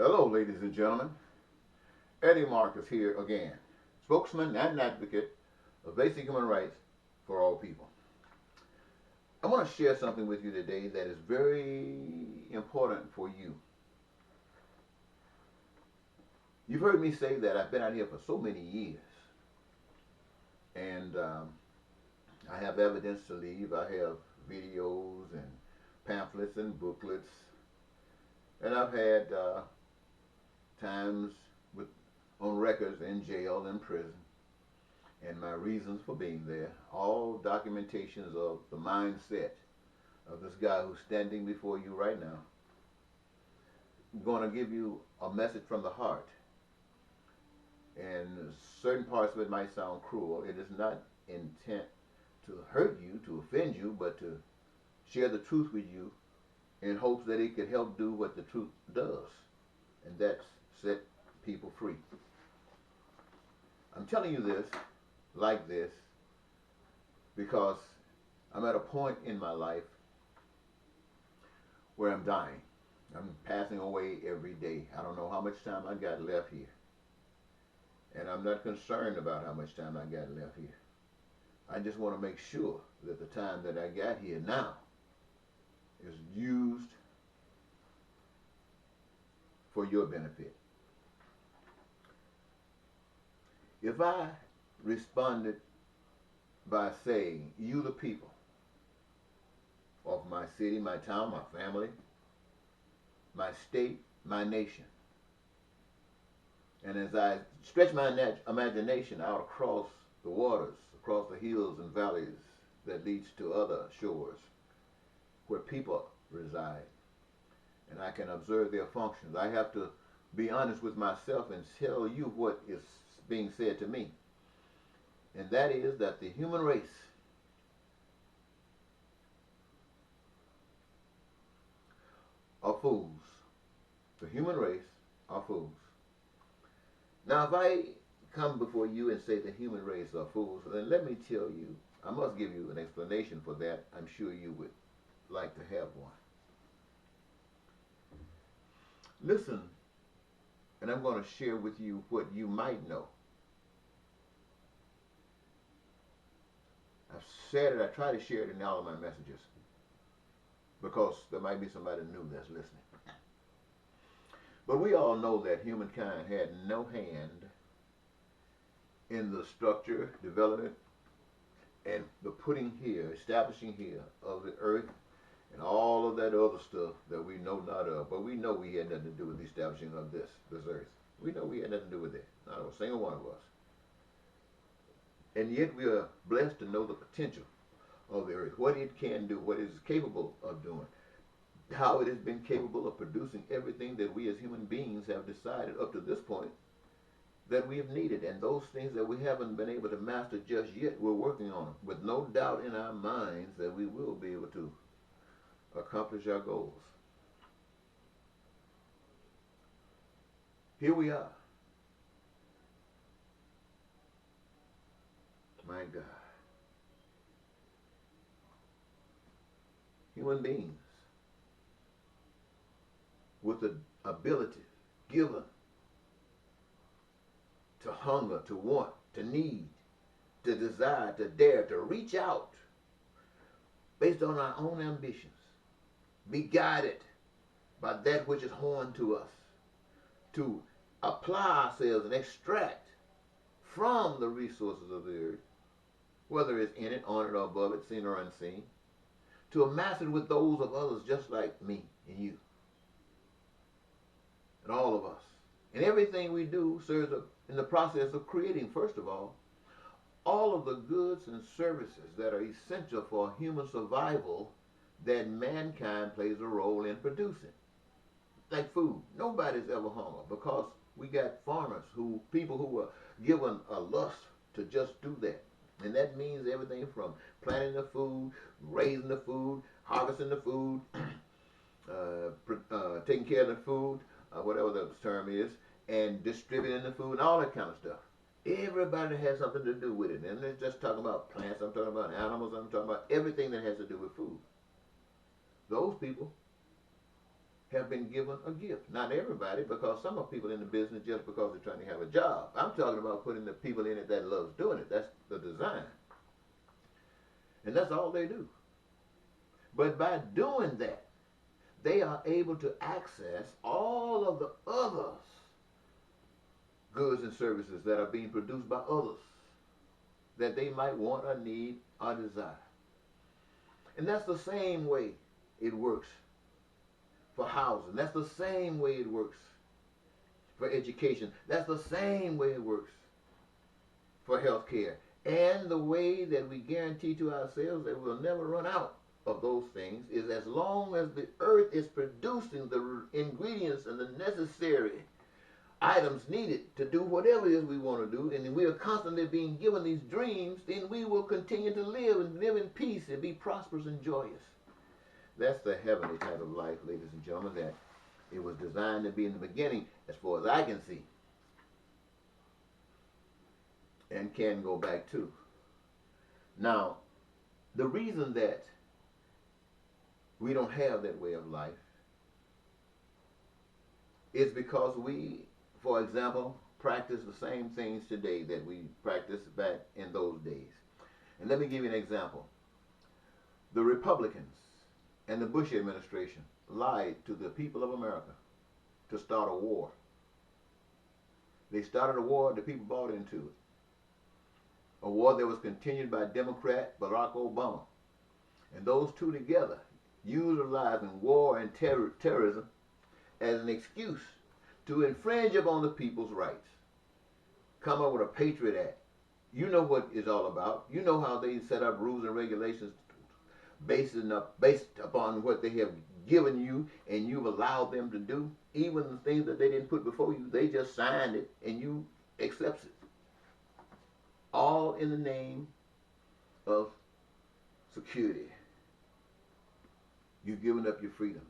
Hello, ladies and gentlemen. Eddie Marcus here again, spokesman and advocate of basic human rights for all people. I want to share something with you today that is very important for you. You've heard me say that I've been out here for so many years, and I have evidence to leave. I have videos and pamphlets and booklets, and I've had times with on records in jail and prison, and my reasons for being there, all documentations of the mindset of this guy who's standing before you right now. I'm going to give you a message from the heart, and certain parts of it might sound cruel. It is not intent to hurt you, to offend you, but to share the truth with you in hopes that it could help do what the truth does, and that's set people free. I'm telling you this like this because I'm at a point in my life where I'm dying. I'm passing away every day. I don't know how much time I got left here. And I'm not concerned about how much time I got left here. I just want to make sure that the time that I got here now is used for your benefit. If I responded by saying, you the people of my city, my town, my family, my state, my nation, and as I stretch my imagination out across the waters, across the hills and valleys that leads to other shores where people reside, and I can observe their functions, I have to be honest with myself and tell you what is being said to me. And that is that the human race are fools. The human race are fools. Now, if I come before you and say the human race are fools, then let me tell you, I must give you an explanation for that. I'm sure you would like to have one. Listen, and I'm going to share with you what you might know. I've said it, I try to share it in all of my messages because there might be somebody new that's listening. But we all know that humankind had no hand in the structure, development, and the putting here, establishing here of the earth and all of that other stuff that we know not of. But we know we had nothing to do with the establishing of this earth. We know we had nothing to do with it. Not a single one of us. And yet we are blessed to know the potential of the earth, what it can do, what it is capable of doing, how it has been capable of producing everything that we as human beings have decided up to this point that we have needed. And those things that we haven't been able to master just yet, we're working on them with no doubt in our minds that we will be able to accomplish our goals. Here we are. My God. Human beings with the ability given to hunger, to want, to need, to desire, to dare, to reach out based on our own ambitions, be guided by that which is horned to us, to apply ourselves and extract from the resources of the earth, whether it's in it, on it, or above it, seen or unseen, to amass it with those of others just like me and you and all of us. And everything we do serves in the process of creating, first of all of the goods and services that are essential for human survival that mankind plays a role in producing. Like food. Nobody's ever hungry because we got farmers, people who are given a lust to just do that. And that means everything from planting the food, raising the food, harvesting the food, taking care of the food, whatever the term is, and distributing the food and all that kind of stuff. Everybody has something to do with it. And they're just talking about plants, I'm talking about animals, I'm talking about everything that has to do with food. Those people have been given a gift. Not everybody, because some of people in the business just because they're trying to have a job. I'm talking about putting the people in it that loves doing it. That's the design. And that's all they do. But by doing that, they are able to access all of the others goods and services that are being produced by others that they might want or need or desire. And that's the same way it works for housing. That's the same way it works for education. That's the same way it works for health care. And the way that we guarantee to ourselves that we'll never run out of those things is as long as the earth is producing the ingredients and the necessary items needed to do whatever it is we want to do, and we are constantly being given these dreams, then we will continue to live and live in peace and be prosperous and joyous. That's the heavenly type of life, ladies and gentlemen, that it was designed to be in the beginning, as far as I can see, and can go back to. Now, the reason that we don't have that way of life is because we, for example, practice the same things today that we practiced back in those days. And let me give you an example. The Republicans and the Bush administration lied to the people of America to start a war. They started a war, the people bought into it. A war that was continued by Democrat Barack Obama. And those two together, utilizing war and terrorism as an excuse to infringe upon the people's rights. Come up with a Patriot Act. You know what it's all about. You know how they set up rules and regulations based upon what they have given you and you've allowed them to do. Even the things that they didn't put before you, they just signed it and you accept it. All in the name of security. You've given up your freedoms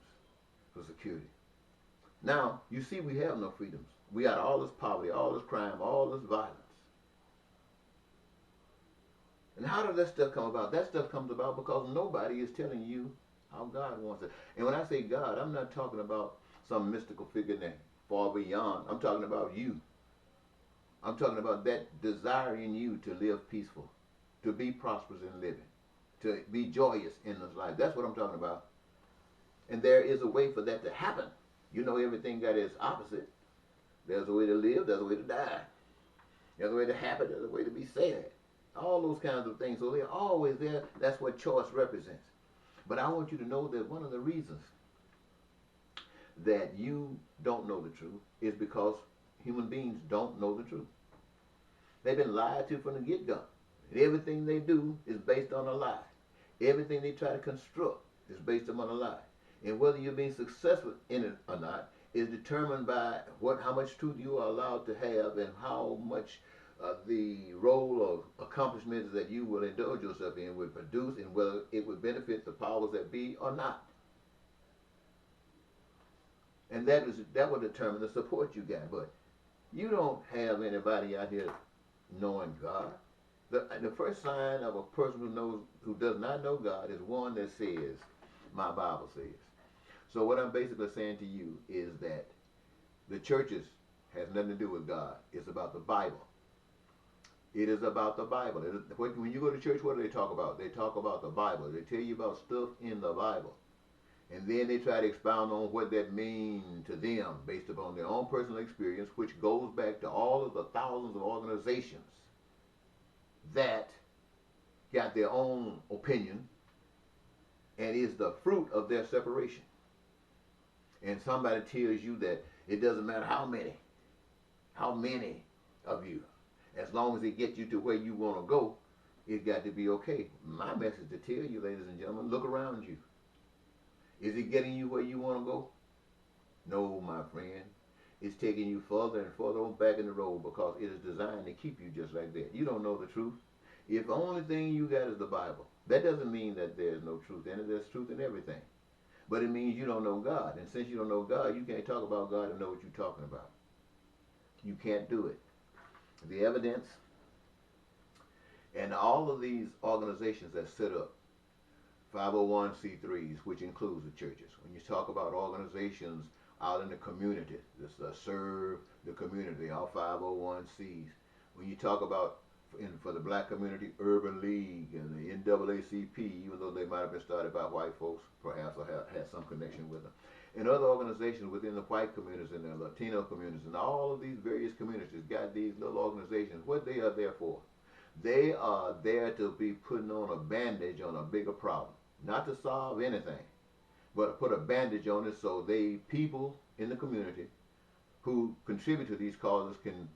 for security. Now, you see we have no freedoms. We got all this poverty, all this crime, all this violence. And how does that stuff come about? That stuff comes about because nobody is telling you how God wants it. And when I say God, I'm not talking about some mystical figure named far beyond. I'm talking about you. I'm talking about that desire in you to live peaceful, to be prosperous in living, to be joyous in this life. That's what I'm talking about. And there is a way for that to happen. You know, everything got its opposite. There's a way to live, there's a way to die. There's a way to happen, there's a way to be sad. All those kinds of things. So they're always there. That's what choice represents. But I want you to know that one of the reasons that you don't know the truth is because human beings don't know the truth. They've been lied to from the get-go. And everything they do is based on a lie. Everything they try to construct is based upon a lie. And whether you're being successful in it or not is determined by how much truth you are allowed to have and how much the role of accomplishments that you will indulge yourself in would produce and whether it would benefit the powers that be or not. And that will determine the support you got. But you don't have anybody out here knowing God. The first sign of a person who does not know God is one that says, my Bible says. So what I'm basically saying to you is that the churches has nothing to do with God. It's about the Bible. It is about the Bible. When you go to church, what do they talk about? They talk about the Bible. They tell you about stuff in the Bible. And then they try to expound on what that means to them based upon their own personal experience, which goes back to all of the thousands of organizations that got their own opinion and is the fruit of their separation. And somebody tells you that it doesn't matter how many of you, as long as it gets you to where you want to go, it got to be okay. My message to tell you, ladies and gentlemen, look around you. Is it getting you where you want to go? No, my friend. It's taking you further and further on back in the road because it is designed to keep you just like that. You don't know the truth. If the only thing you got is the Bible, that doesn't mean that there's no truth in it. There's truth in everything. But it means you don't know God. And since you don't know God, you can't talk about God and know what you're talking about. You can't do it. The evidence and all of these organizations that set up 501c3s, which includes the churches. When you talk about organizations out in the community that serve the community, all 501c's. When you talk about for the black community, Urban League and the NAACP, even though they might have been started by white folks, perhaps or had some connection with them. And other organizations within the white communities and the Latino communities and all of these various communities got these little organizations. What they are there for? They are there to be putting on a bandage on a bigger problem. Not to solve anything, but to put a bandage on it so people in the community who contribute to these causes can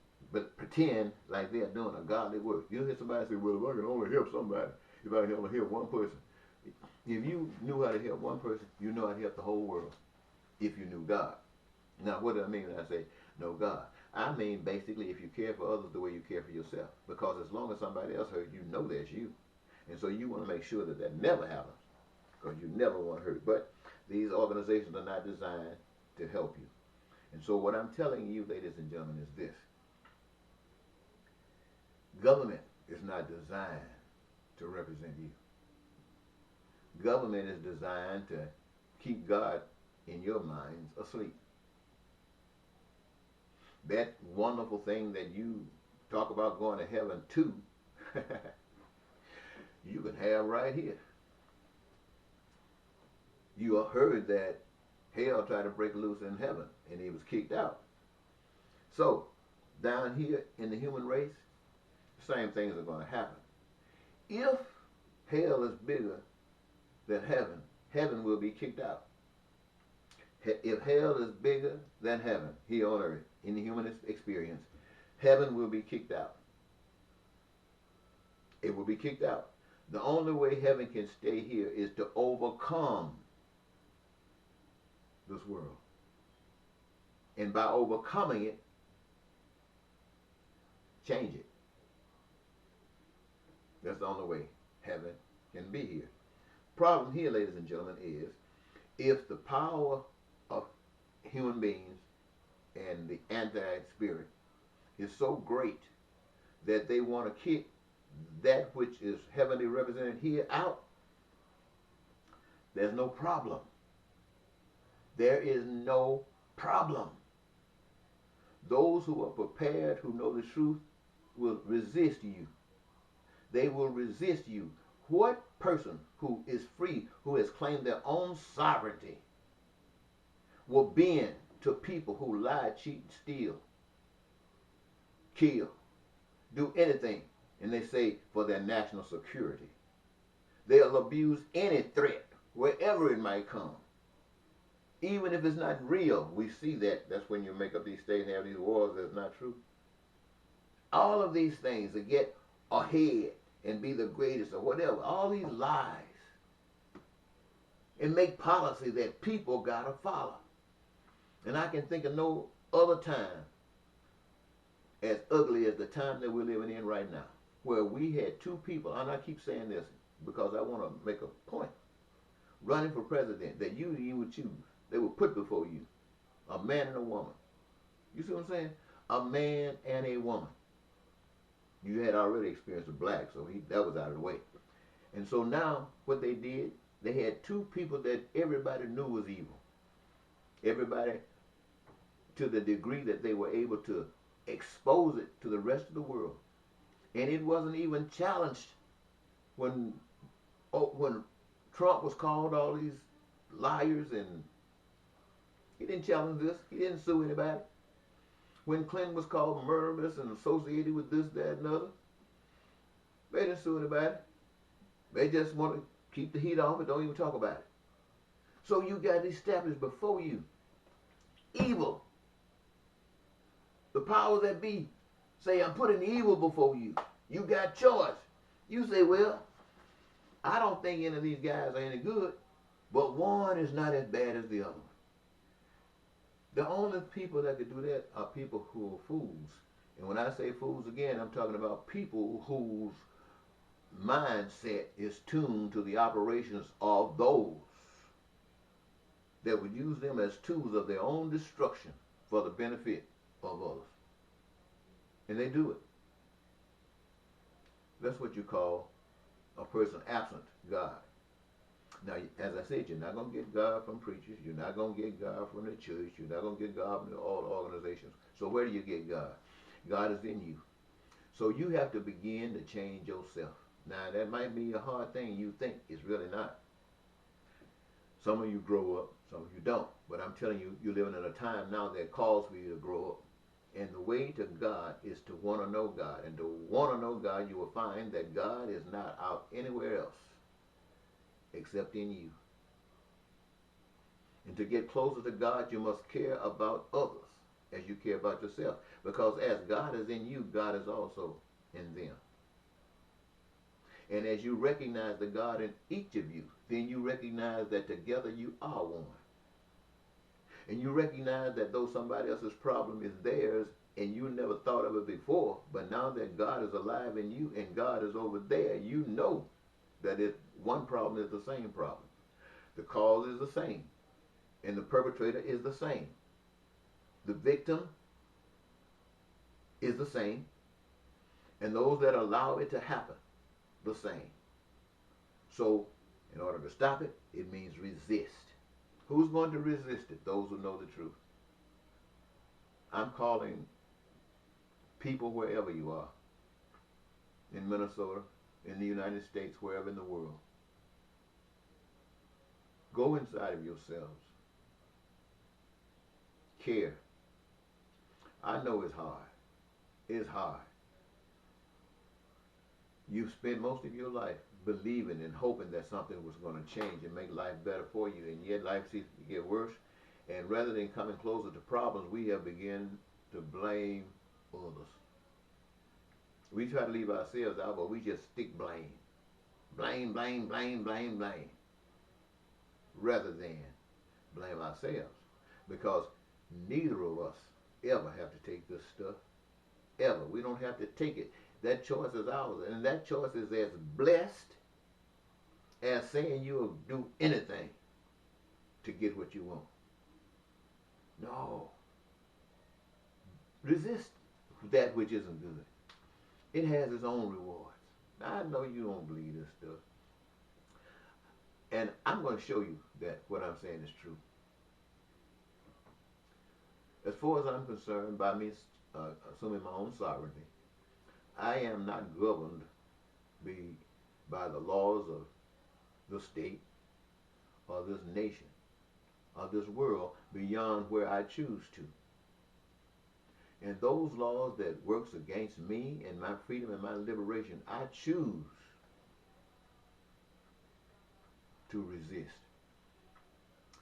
pretend like they're doing a godly work. You'll hear somebody say, well, if I can only help somebody, if I can only help one person. If you knew how to help one person, you know how to help the whole world if you knew God. Now, what do I mean when I say know God? I mean basically if you care for others the way you care for yourself. Because as long as somebody else hurt you, know that's you. And so you want to make sure that that never happens. Because you never want to hurt. But these organizations are not designed to help you. And so what I'm telling you, ladies and gentlemen, is this. Government is not designed to represent you. Government is designed to keep God in your minds asleep. That wonderful thing that you talk about going to heaven to, you can have right here. You have heard that hell tried to break loose in heaven and he was kicked out. So, down here in the human race, the same things are going to happen. If hell is bigger than heaven, heaven will be kicked out. If hell is bigger than heaven, here on earth, in the human experience, heaven will be kicked out. It will be kicked out. The only way heaven can stay here is to overcome this world. And by overcoming it, change it. That's the only way heaven can be here. Problem here, ladies and gentlemen, is if the power of human beings and the anti-spirit is so great that they want to kick that which is heavenly represented here out, there's no problem. There is no problem. Those who are prepared, who know the truth, will resist you. They will resist you. What person who is free, who has claimed their own sovereignty, will bend to people who lie, cheat, steal, kill, do anything, and they say for their national security? They'll abuse any threat, wherever it might come. Even if it's not real, we see that. That's when you make up these states and have these wars that's not true. All of these things to get ahead and be the greatest or whatever, all these lies, and make policy that people gotta follow. And I can think of no other time as ugly as the time that we're living in right now, where we had two people, and I keep saying this because I want to make a point, running for president that you would choose. They were put before you, a man and a woman. You see what I'm saying? A man and a woman. You had already experienced a black, so that was out of the way. And so now what they did, they had two people that everybody knew was evil. Everybody, to the degree that they were able to expose it to the rest of the world. And it wasn't even challenged when Trump was called all these liars, and he didn't challenge this. He didn't sue anybody. When Clinton was called murderous and associated with this, that, and other, they didn't sue anybody. They just want to keep the heat off and don't even talk about it. So you got established before you evil. The powers that be say, I'm putting evil before you. You got choice. You say, well, I don't think any of these guys are any good, but one is not as bad as the other one. The only people that could do that are people who are fools. And when I say fools again, I'm talking about people whose mindset is tuned to the operations of those that would use them as tools of their own destruction for the benefit of others. And they do it. That's what you call a person absent God. Now, as I said, you're not going to get God from preachers. You're not going to get God from the church. You're not going to get God from all organizations. So where do you get God? God is in you. So you have to begin to change yourself. Now, that might be a hard thing you think. It's really not. Some of you grow up, some of you don't. But I'm telling you, you're living in a time now that calls for you to grow up. And the way to God is to want to know God. And to want to know God, you will find that God is not out anywhere else except in you. And to get closer to God, you must care about others as you care about yourself. Because as God is in you, God is also in them. And as you recognize the God in each of you, then you recognize that together you are one. And you recognize that though somebody else's problem is theirs and you never thought of it before, but now that God is alive in you and God is over there, you know that one problem is the same problem. The cause is the same. And the perpetrator is the same. The victim is the same. And those that allow it to happen, the same. So, in order to stop it, it means resist. Who's going to resist it? Those who know the truth. I'm calling people wherever you are. In Minnesota, in the United States, wherever in the world. Go inside of yourselves. Care. I know it's hard. It's hard. You've spent most of your life believing and hoping that something was going to change and make life better for you, and yet life seems to get worse. And rather than coming closer to problems, we have begun to blame others. We try to leave ourselves out, but we just stick blame. Blame, blame, blame, blame, blame. Rather than blame ourselves. Because neither of us ever have to take this stuff. Ever. We don't have to take it. That choice is ours. And that choice is as blessed as saying you'll do anything to get what you want. No. Resist that which isn't good. It has its own rewards. Now, I know you don't believe this stuff. And I'm going to show you that what I'm saying is true. As far as I'm concerned, by me assuming my own sovereignty, I am not governed by the laws of the state or this nation or this world beyond where I choose to. And those laws that works against me and my freedom and my liberation, I choose to resist.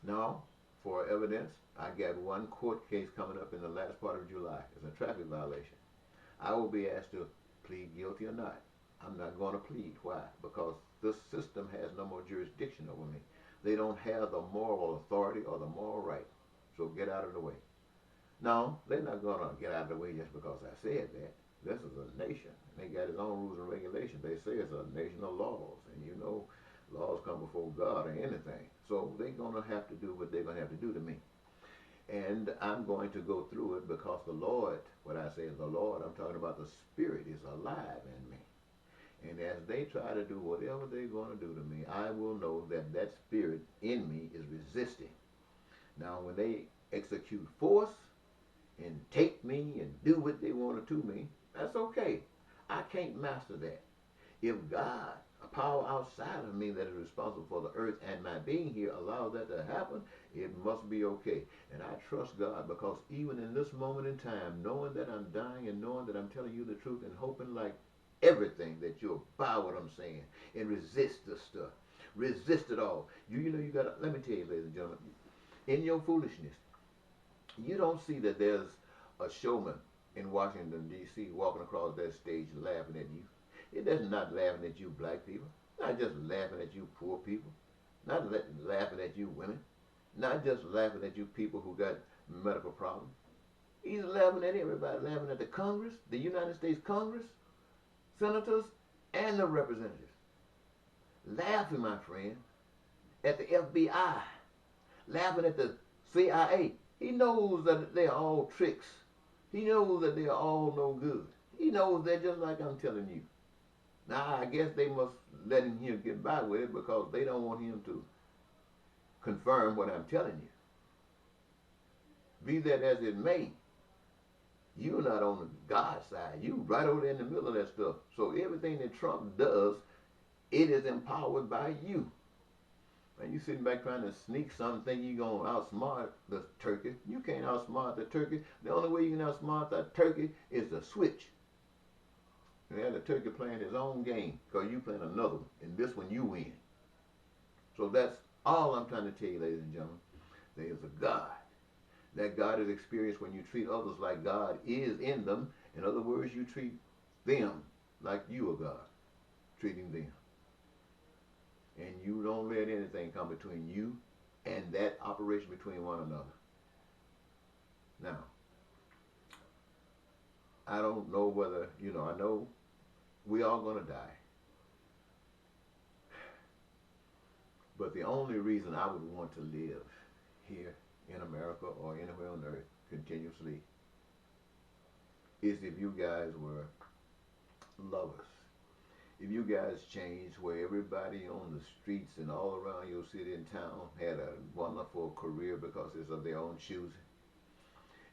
Now, for evidence, I got one court case coming up in the last part of July. It's a traffic violation. I will be asked to plead guilty or not. I'm not going to plead. Why? Because this system has no more jurisdiction over me. They don't have the moral authority or the moral right. So get out of the way. No, they're not going to get out of the way just because I said that. This is a nation. They got its own rules and regulations. They say it's a nation of laws. And you know, laws come before God or anything. So they're going to have to do what they're going to have to do to me. And I'm going to go through it because the Lord, what I say is the Lord, I'm talking about the Spirit is alive in me. And as they try to do whatever they're going to do to me, I will know that that Spirit in me is resisting. Now, when they execute force and take me and do what they want to me, that's okay. I can't master that. If God, a power outside of me that is responsible for the earth and my being here, allows that to happen, it must be okay. And I trust God because even in this moment in time, knowing that I'm dying and knowing that I'm telling you the truth and hoping like everything that you'll buy what I'm saying and resist this stuff. Resist it all. You know, you got to, let me tell you, ladies and gentlemen, in your foolishness, you don't see that there's a showman in Washington, D.C. walking across that stage laughing at you. It is not laughing at you black people, not just laughing at you poor people, not laughing at you women, not just laughing at you people who got medical problems. He's laughing at everybody, laughing at the Congress, the United States Congress, senators, and the representatives. Laughing, my friend, at the FBI, laughing at the CIA. He knows that they're all tricks. He knows that they're all no good. He knows they're just like I'm telling you. Now, I guess they must letting him get by with it because they don't want him to confirm what I'm telling you. Be that as it may, you're not on the God side. You right over there in the middle of that stuff. So everything that Trump does, it is empowered by you. And you sitting back trying to sneak something, you gonna outsmart the turkey. You can't outsmart the turkey. The only way you can outsmart that turkey is to switch. And have the turkey playing his own game, because you playing another one, and this one you win. So that's all I'm trying to tell you, ladies and gentlemen. There is a God. That God is experienced when you treat others like God is in them. In other words, you treat them like you are God, treating them. And you don't let anything come between you and that operation between one another. Now, I don't know whether, I know we all going to die. But the only reason I would want to live here in America or anywhere on earth continuously is if you guys were lovers. If you guys changed where everybody on the streets and all around your city and town had a wonderful career because it's of their own choosing.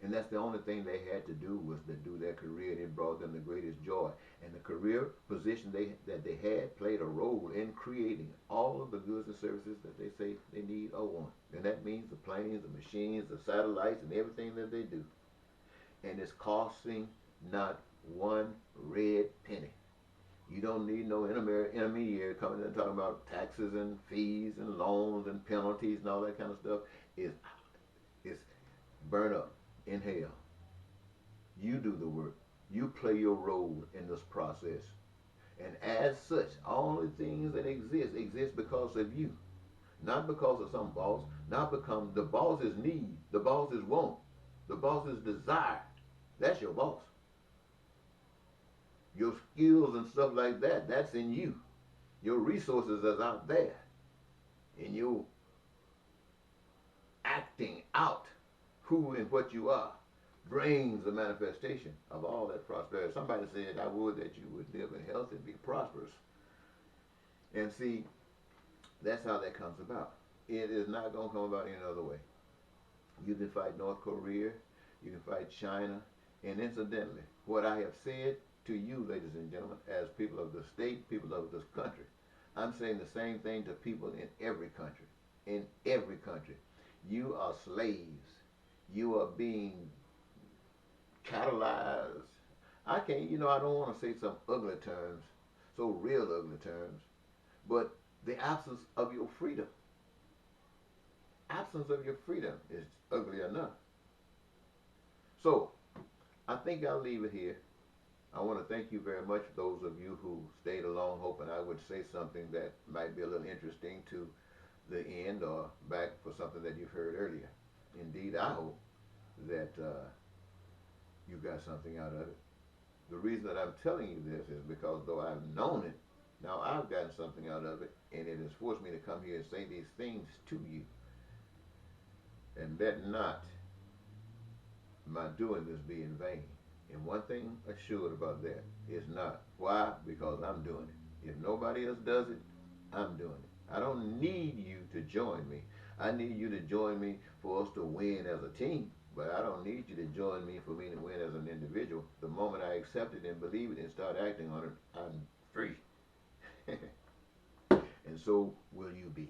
And that's the only thing they had to do was to do their career, and it brought them the greatest joy. And the career position that they had played a role in creating all of the goods and services that they say they need or want. And that means the planes, the machines, the satellites, and everything that they do. And it's costing not one red penny. You don't need no intermediary coming in and talking about taxes and fees and loans and penalties and all that kind of stuff. It's burn up in hell. You do the work. You play your role in this process. And as such, all the things that exist because of you. Not because of some boss. Not because the boss is need. The boss is want. The boss is desire. That's your boss. Your skills and stuff like that, that's in you. Your resources is out there. And you acting out who and what you are brings the manifestation of all that prosperity. Somebody said, I would that you would live in health and be prosperous. And see, that's how that comes about. It is not going to come about any other way. You can fight North Korea, you can fight China, and incidentally, what I have said to you, ladies and gentlemen, as people of the state, people of this country, I'm saying the same thing to people in every country. In every country. You are slaves. You are being catalyzed. I can't, I don't want to say some ugly terms, so real ugly terms, but the absence of your freedom. Absence of your freedom is ugly enough. So, I think I'll leave it here. I want to thank you very much, those of you who stayed along, hoping I would say something that might be a little interesting to the end or back for something that you've heard earlier. Indeed, I hope that you got something out of it. The reason that I'm telling you this is because though I've known it, now I've gotten something out of it, and it has forced me to come here and say these things to you. And let not my doing this be in vain. And one thing assured about that is not. Why? Because I'm doing it. If nobody else does it, I'm doing it. I don't need you to join me. I need you to join me for us to win as a team. But I don't need you to join me for me to win as an individual. The moment I accept it and believe it and start acting on it, I'm free. And so will you be.